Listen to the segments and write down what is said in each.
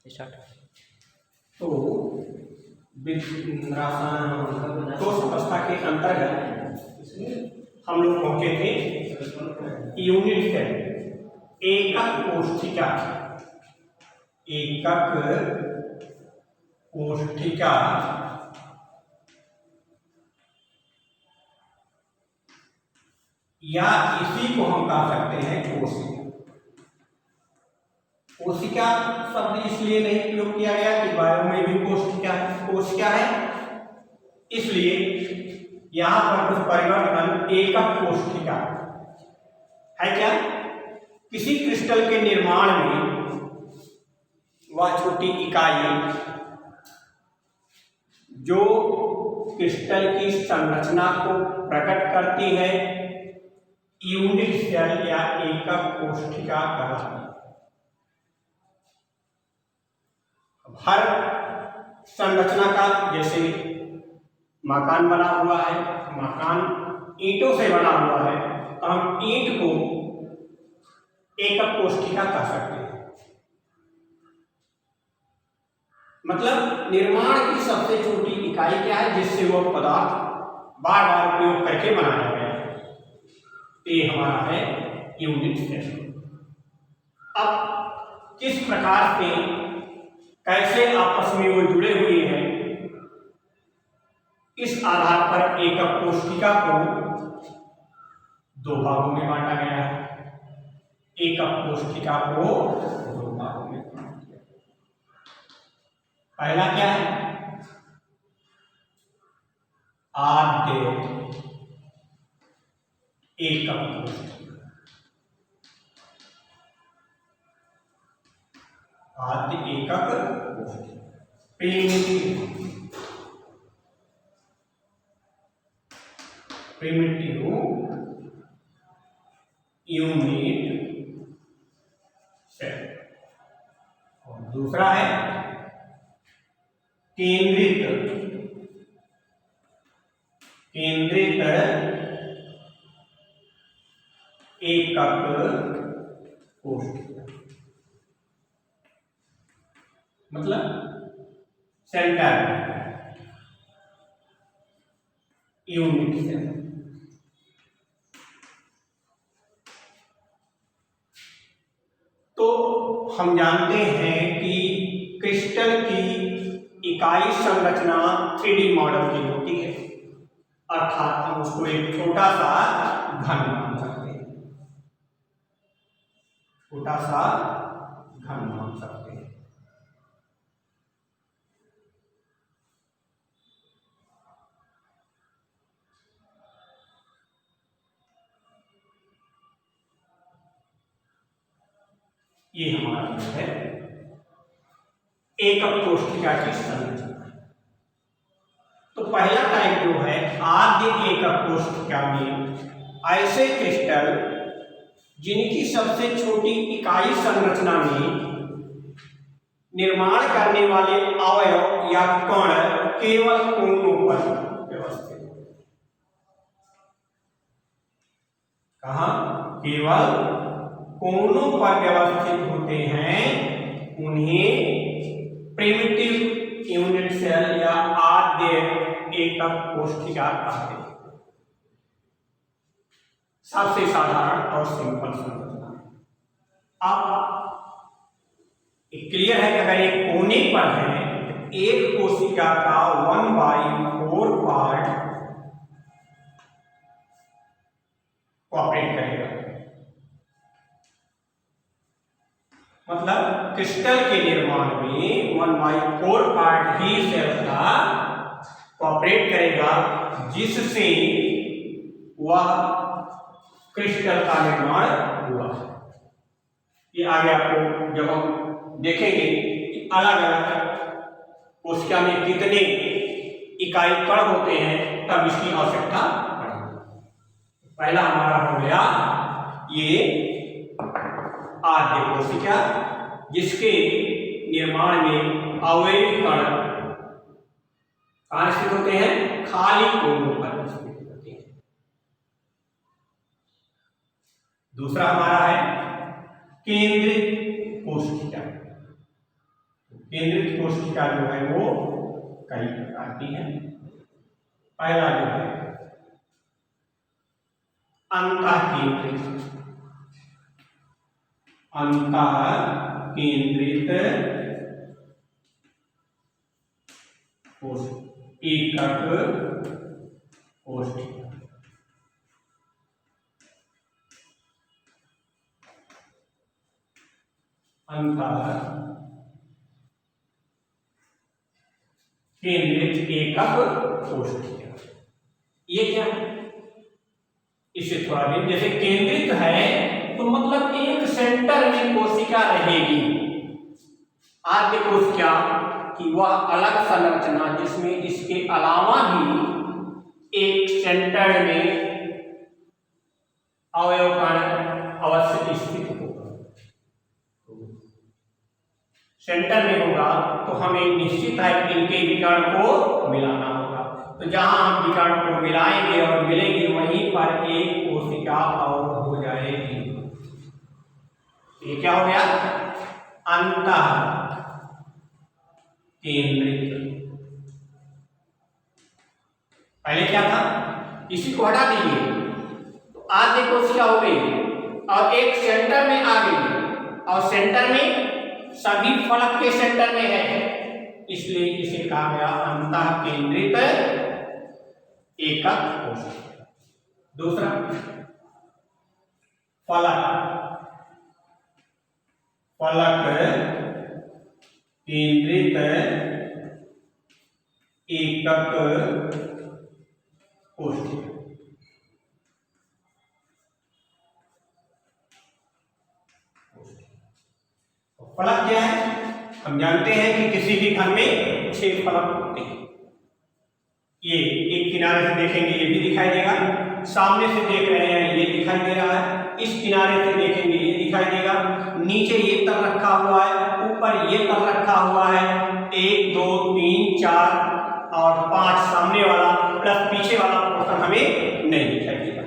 Start. तो ठोस अवस्था के अंतर्गत हम लोग पहुंचे थे यूनिट सेल, एकक कोशिका। एकक कोशिका या इसी को हम कह सकते हैं कोशिका। कोशिका शब्द इसलिए नहीं प्रयोग किया गया कि वायु में भी कोशिका है, इसलिए यहां पर कुछ परिवर्तन एकक कोशिका है। क्या किसी क्रिस्टल के निर्माण में वह छोटी इकाई जो क्रिस्टल की संरचना को प्रकट करती है यूनिट सेल या एकक कोशिका कहलाती है। हर संरचना का, जैसे मकान बना हुआ है, मकान ईंटों से बना हुआ है, तो हम ईंट को एकक कोशिका कह सकते हैं। मतलब निर्माण की सबसे छोटी इकाई क्या है जिससे वो पदार्थ बार बार उपयोग करके बनाया गया है, ये हमारा है यूनिट सेल। अब किस प्रकार से कैसे आपस में वो जुड़े हुए हैं, इस आधार पर एकक कोशिका को दो भागों में बांटा गया है। एकक कोशिका को दो भागों में बांटा गया। पहला क्या है? आद्य एकक कोशिका। आद्य एकक कोशिका प्रिमिटिव यूनिट सेल। और दूसरा है केंद्रित एकक कोशिका, मतलब सेंटर यूनिट सेल। तो हम जानते हैं कि क्रिस्टल की इकाई संरचना 3D मॉडल की होती है, अर्थात हम उसको एक छोटा सा घन मान सकते हैं, छोटा सा घन मान सकते हैं। ये हमारा जो है एकक कोशिका की संरचना। तो पहला टाइप जो है आद्य एकक कोशिका में ऐसे क्रिस्टल जिनकी सबसे छोटी इकाई संरचना में निर्माण करने वाले अवयव या कण केवल कोनों पर व्यवस्थित है। कहां? केवल कोनों पर व्यवस्थित होते हैं, उन्हें प्रिमिटिव यूनिट सेल या आद्य एकक कोशिका कहते हैं। सबसे साधारण और सिंपल संरचना। अब क्लियर है कि अगर एक कोने पर है, एक कोशिका का 1/4 पार्ट कोऑपरेट करेगा। मतलब क्रिस्टल के निर्माण में 1/4 पार्ट ही सेल का कोऑपरेट करेगा, जिससे वह क्रिस्टल का निर्माण हुआ। ये आगे आपको जब हम देखेंगे कि अलग अलग कोशिका में कितने इकाई कण होते हैं, तब इसकी आवश्यकता पड़ेगी। पहला हमारा हो गया ये आद्य कोशिका, जिसके निर्माण में अवयवी कण कहां स्थित होते हैं? खाली कोनों पर स्थित होते हैं। दूसरा हमारा है केंद्रित कोशिका। केंद्रित कोशिका जो है वो कई प्रकार की है। पहला जो है अंतःकेंद्रित एकक कोशिका। अंतःकेंद्रित एकक कोशिका ये क्या है? इससे थोड़ा भी जैसे केंद्रित है तो मतलब एक सेंटर में कोशिका रहेगी। आज देखो क्या कि वह अलग संरचना जिसमें इसके अलावा भी एक सेंटर में अवयव कण अवश्य स्थित होगा। सेंटर में होगा तो हमें निश्चित है कि इनके विकर्ण को मिलाना होगा। तो जहां हम विकर्ण को मिलाएंगे और मिलेंगे वहीं पर एक कोशिका और हो जाएगी। ये क्या हो गया? अंतःकेंद्रित। पहले क्या था? इसी को हटा दीजिए तो आधे कोशिका हो गई और एक सेंटर में आ गई और सेंटर में सभी फलक के सेंटर में है, इसलिए इसे कहा गया अंतःकेंद्रित एकक कोशिका। दूसरा फलक केंद्रित एकक कोशिका। फलक क्या है? हम जानते हैं कि किसी भी घन में 6 फलक होते हैं। ये एक किनारे से देखेंगे ये भी दिखाई देगा, सामने से देख रहे हैं ये दिखाई दे रहा है, इस किनारे से देखेंगे ये दिखाई देगा, नीचे ये तल रखा हुआ है, ऊपर ये तल रखा हुआ है। 1 2 3 4 और 5 सामने वाला प्लस पीछे वाला पोर्शन हमें नहीं दिखाई देगा।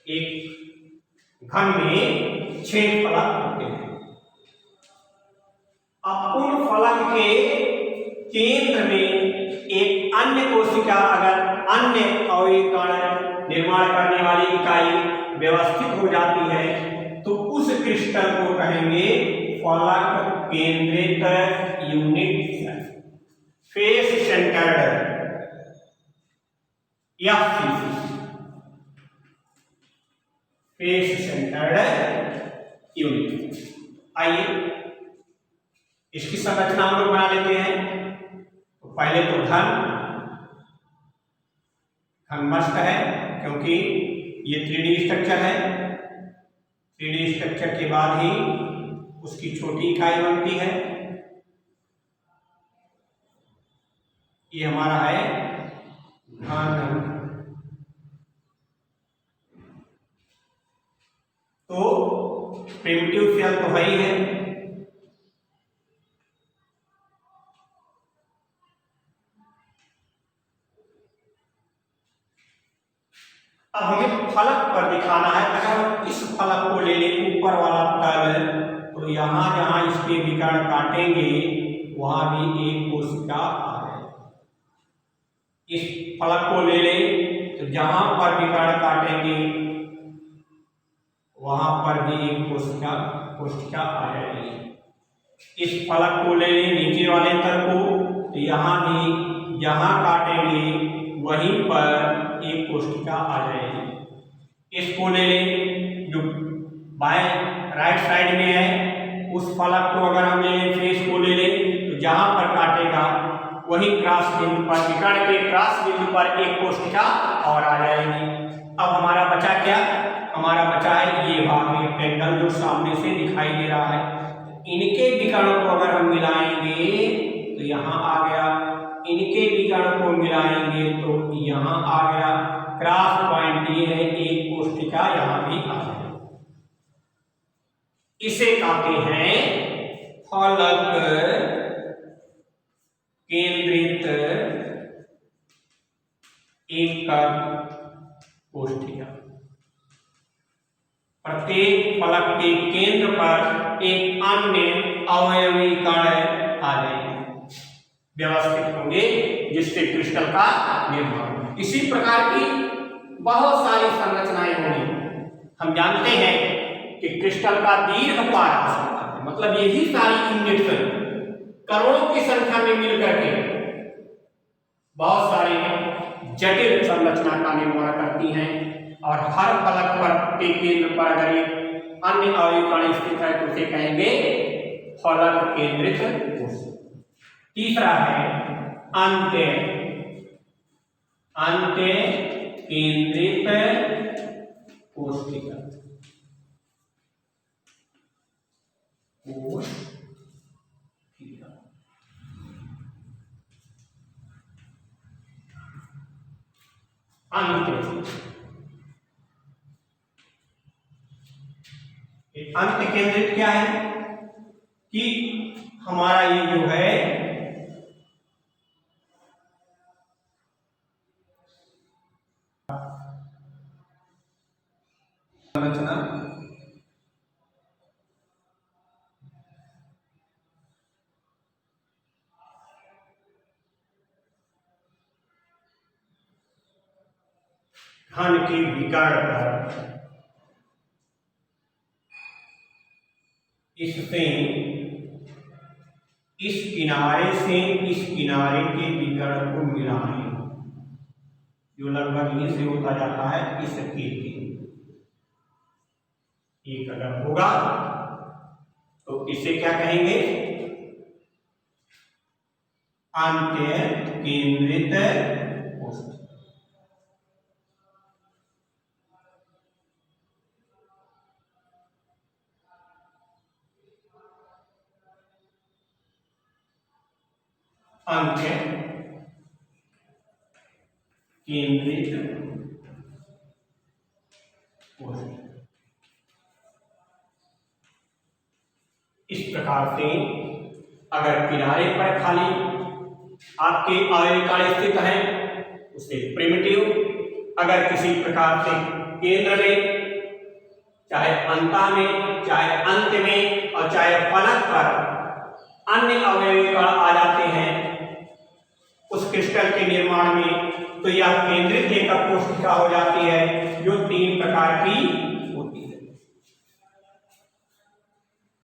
एक घन में 6 फलक होते हैं। अब उन फलक के केंद्र में एक अन्य कोशिका अगर अन्य अवयव कण निर्माण करने वाली इकाई व्यवस्थित हो जाती है तो उस क्रिस्टल को कहेंगे फलक केंद्रित यूनिट फेस सेंटर्ड या फेस सेंटर्ड यूनिट। आइए इसकी संरचना हम लोग बना लेते हैं। तो पहले तो घन मस्त है क्योंकि ये 3D स्ट्रक्चर है। 3D स्ट्रक्चर के बाद ही उसकी छोटी इकाई बनती है। ये हमारा है घन। तो प्रिमिटिव सेल तो है ही है। अब हमें फलक पर दिखाना है। अगर हम इस फलक को ले लें ऊपर वाला तल तो यहाँ जहाँ इसके विकर्ण काटेंगे वहां भी एक कोशिका आ जाए। इस फलक को ले लें तो जहां पर विकर्ण काटेंगे वहां पर भी एक कोशिका आ जाएगी। इस फलक को ले लें नीचे वाले तल को तो यहाँ भी जहां काटेंगे वहीं पर एक कोशिका आ जाएगी। इसको ले लें जो बाएं राइट साइड में है उस फलक को अगर हम ले लें फेस को ले लें तो जहां पर काटेगा वही क्रॉस बिंदु पर विकर्ण के क्रॉस बिंदु पर एक कोशिका और आ जाएगी। अब हमारा बचा क्या? हमारा बचा है ये भाग रेक्टेंगल जो सामने से दिखाई दे रहा है। इनके विकर्ण को अगर हम मिलाएंगे तो यहाँ आ गया, इनके विकर्ण को मिलाएंगे तो यहाँ आ गया। क्रॉस पॉइंट ये है एक कोशिका यहाँ भी आ गया। इसे कहते हैं फलक केंद्रित एकक कोशिका। प्रत्येक फलक के केंद्र पर एक अन्य अवयवी कण व्यवस्थित होंगे जिससे क्रिस्टल का निर्माण। इसी प्रकार की बहुत सारी संरचनाएं होंगी। हम जानते हैं कि क्रिस्टल का दीर्घ पारा, मतलब यही सारी यूनिट्स करोड़ों की संख्या में मिलकर के बहुत सारे जटिल संरचना का निर्माण करती हैं। और हर फलक पर के केंद्र पर अगर एक अन्य अवयव कण स्थित है तो उसे कहेंगे फलक केंद्रित कोशिका। तीसरा है अंत्य केंद्रित कोशिका। अंत केंद्रित क्या है कि हमारा ये जो है संरचना घन के विकर्ण पर इससे इस किनारे से इस किनारे के विकर्ण को मिलाएं, जो लगभग यहीं से होता जाता है इस एक अगर होगा तो इसे क्या कहेंगे? अंत्य केंद्रित कोशिका। अंत्य केंद्रित कोशिका। इस प्रकार से अगर किनारे पर खाली आपके अवयव कण स्थित है उसे प्रिमिटिव, अगर किसी प्रकार से केंद्र में, चाहे अंता में, चाहे अंत में और चाहे फलक पर अन्य अवयव कण आ जाते हैं उस क्रिस्टल के निर्माण में, तो यह केंद्रित एकक कोशिका हो जाती है।